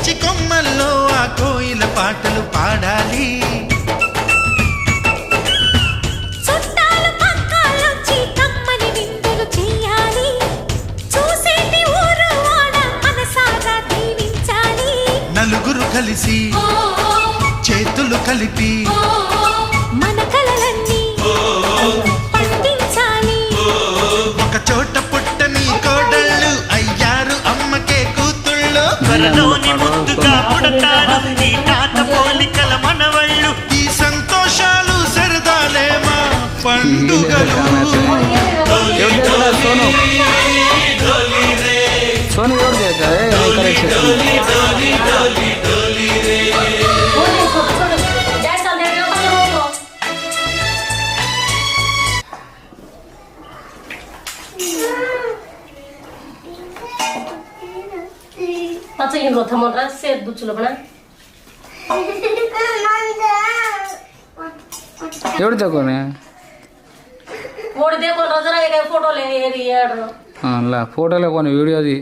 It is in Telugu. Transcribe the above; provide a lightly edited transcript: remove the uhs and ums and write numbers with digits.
పిచ్చి కొమ్మల్లో ఆ కోయిల పాటలు పాడాలి. చుట్టాలు పక్కాలొచ్చి కమ్మని విందులు చేయాలి. చూసేటి ఊరు వాడ మనసారా దీవించాలి. నలుగురు కలిసి చేతులు కలిపి మన కలలన్నీ పండించాలి. ఒక చోట పుట్టని కోడళ్ళు అయ్యారు అమ్మకే కూతుళ్ళు. త్వరలోని ముద్దుగా పుడతారు ఈ తాత పోలికల మనవళ్ళు. ఈ సంతోషాలు సరదాలే మా పండుగలు. सोनू और क्या है Pasa yang lo thamon ra set du chulo bana. ఎవరు తక్కువనే Modi dekho nazara eka photo le eri yar. ఫోటోలో కొన్ని వీడియోది